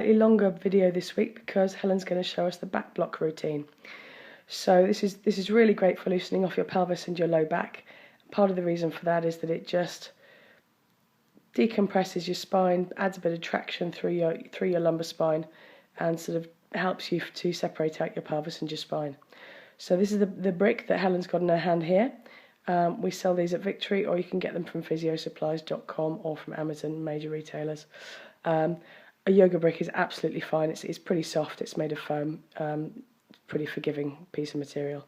slightly longer video this week because Helen's going to show us the back block routine. So this is really great for loosening off your pelvis and your low back. Part of the reason for that is that it just decompresses your spine, adds a bit of traction through your lumbar spine, and sort of helps you to separate out your pelvis and your spine. So this is the brick that Helen's got in her hand here. We sell these at Victory, or you can get them from physiosupplies.com or from Amazon, major retailers. A yoga brick is absolutely fine. It's pretty soft. It's made of foam. Pretty forgiving piece of material.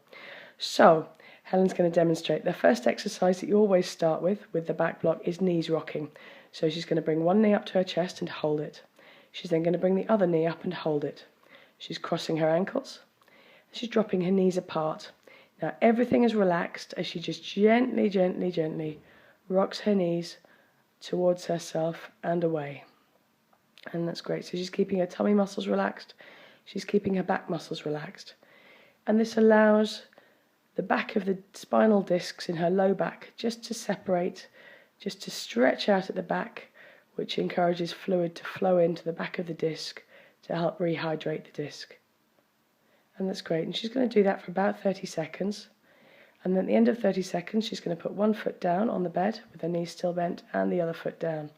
So Helen's going to demonstrate. The first exercise that you always start with the back block is knees rocking. So she's going to bring one knee up to her chest and hold it. She's then going to bring the other knee up and hold it. She's crossing her ankles. She's dropping her knees apart. Now everything is relaxed as she just gently, gently, gently rocks her knees towards herself and away. And that's great. So she's keeping her tummy muscles relaxed. She's keeping her back muscles relaxed. And this allows the back of the spinal discs in her low back just to separate, just to stretch out at the back, which encourages fluid to flow into the back of the disc to help rehydrate the disc. And that's great. And she's going to do that for about 30 seconds. And then at the end of 30 seconds, she's going to put one foot down on the bed with her knees still bent and the other foot down.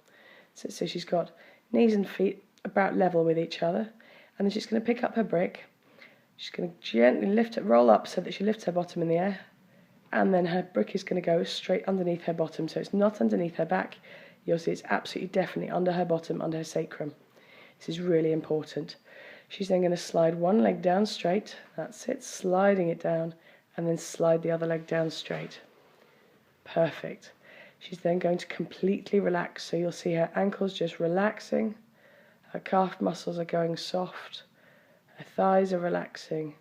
So she's got knees and feet about level with each other. And then she's going to pick up her brick. She's going to gently lift it, roll up so that she lifts her bottom in the air. And then her brick is going to go straight underneath her bottom. So it's not underneath her back. You'll see it's absolutely definitely under her bottom, under her sacrum. This is really important. She's then going to slide one leg down straight. That's it, sliding it down. And then slide the other leg down straight. Perfect. She's then going to completely relax. So you'll see her ankles just relaxing. Her calf muscles are going soft. Her thighs are relaxing.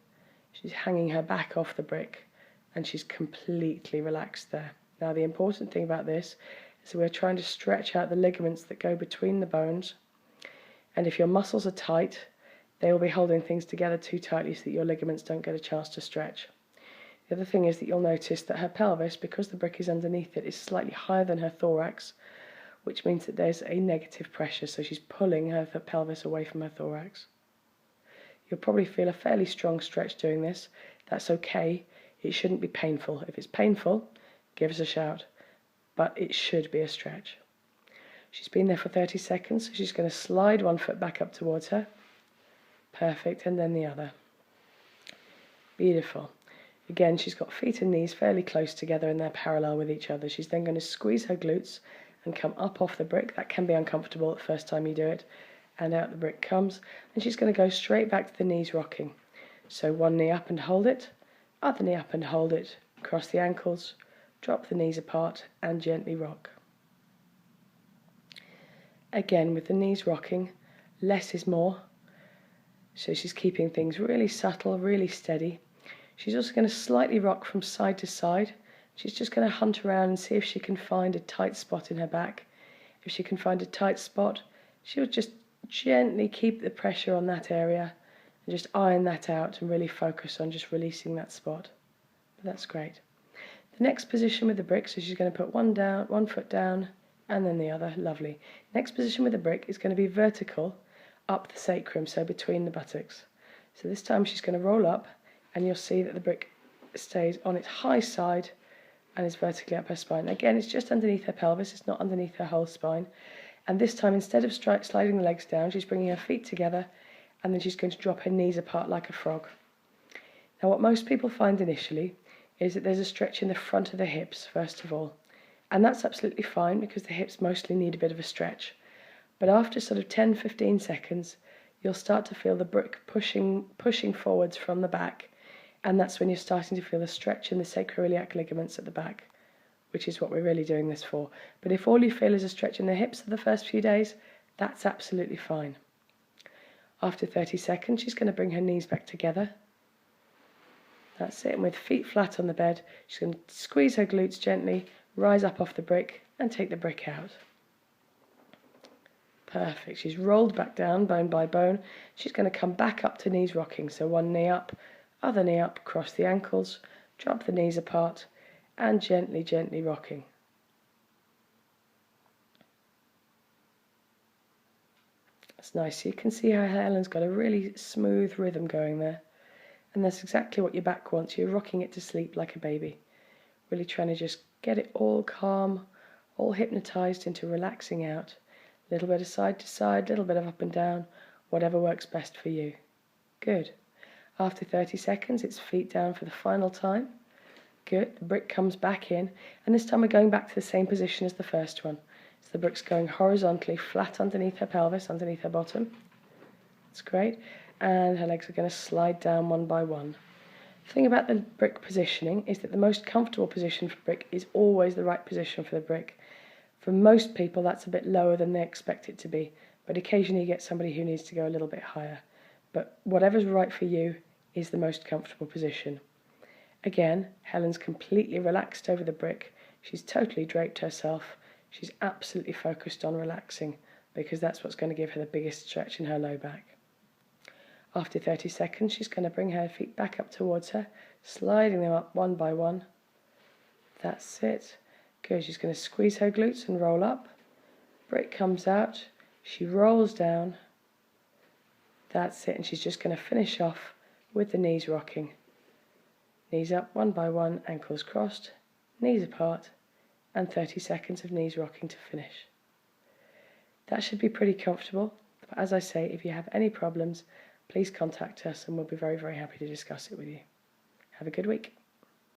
She's hanging her back off the brick. And she's completely relaxed there. Now the important thing about this is that we're trying to stretch out the ligaments that go between the bones. And if your muscles are tight, they will be holding things together too tightly so that your ligaments don't get a chance to stretch. The other thing is that you'll notice that her pelvis, because the brick is underneath it, is slightly higher than her thorax, which means that there's a negative pressure, so she's pulling her pelvis away from her thorax. You'll probably feel a fairly strong stretch doing this. That's okay. It shouldn't be painful. If it's painful, give us a shout. But it should be a stretch. She's been there for 30 seconds, so she's going to slide one foot back up towards her. Perfect, and then the other. Beautiful. Again, she's got feet and knees fairly close together and they're parallel with each other. She's then going to squeeze her glutes and come up off the brick. That can be uncomfortable the first time you do it. And out the brick comes. And she's going to go straight back to the knees rocking. So one knee up and hold it. Other knee up and hold it. Cross the ankles. Drop the knees apart and gently rock. Again, with the knees rocking, less is more. So she's keeping things really subtle, really steady. She's also going to slightly rock from side to side. She's just going to hunt around and see if she can find a tight spot in her back. If she can find a tight spot, she'll just gently keep the pressure on that area and just iron that out and really focus on just releasing that spot. But that's great. The next position with the brick, so she's going to put one foot down and then the other. Lovely. Next position with the brick is going to be vertical up the sacrum, so between the buttocks. So this time she's going to roll up and you'll see that the brick stays on its high side and is vertically up her spine. Again, it's just underneath her pelvis, it's not underneath her whole spine. And this time, instead of sliding the legs down, she's bringing her feet together and then she's going to drop her knees apart like a frog. Now, what most people find initially is that there's a stretch in the front of the hips, first of all. And that's absolutely fine because the hips mostly need a bit of a stretch. But after sort of 10-15 seconds, you'll start to feel the brick pushing forwards from the back. And that's when you're starting to feel a stretch in the sacroiliac ligaments at the back, which is what we're really doing this for. But if all you feel is a stretch in the hips for the first few days, that's absolutely fine. After 30 seconds, she's going to bring her knees back together. That's it. And with feet flat on the bed, she's going to squeeze her glutes gently, rise up off the brick, and take the brick out. Perfect. She's rolled back down, bone by bone. She's going to come back up to knees rocking. So one knee up, other knee up, cross the ankles, drop the knees apart, and gently, gently rocking. That's nice. So you can see how Helen's got a really smooth rhythm going there. And that's exactly what your back wants. You're rocking it to sleep like a baby. Really trying to just get it all calm, all hypnotized into relaxing out. A little bit of side to side, a little bit of up and down, whatever works best for you. Good. After 30 seconds, it's feet down for the final time. Good. The brick comes back in, and this time we're going back to the same position as the first one. So the brick's going horizontally, flat underneath her pelvis, underneath her bottom. That's great. And her legs are going to slide down one by one. The thing about the brick positioning is that the most comfortable position for brick is always the right position for the brick. For most people, that's a bit lower than they expect it to be, but occasionally you get somebody who needs to go a little bit higher. But whatever's right for you is the most comfortable position. Again, Helen's completely relaxed over the brick. She's totally draped herself. She's absolutely focused on relaxing because that's what's going to give her the biggest stretch in her low back. After 30 seconds, she's going to bring her feet back up towards her, sliding them up one by one. That's it. Good. She's going to squeeze her glutes and roll up. Brick comes out. She rolls down. That's it. And she's just going to finish off with the knees rocking. Knees up one by one, ankles crossed, knees apart, and 30 seconds of knees rocking to finish. That should be pretty comfortable. But as I say, if you have any problems, please contact us and we'll be very, very happy to discuss it with you. Have a good week.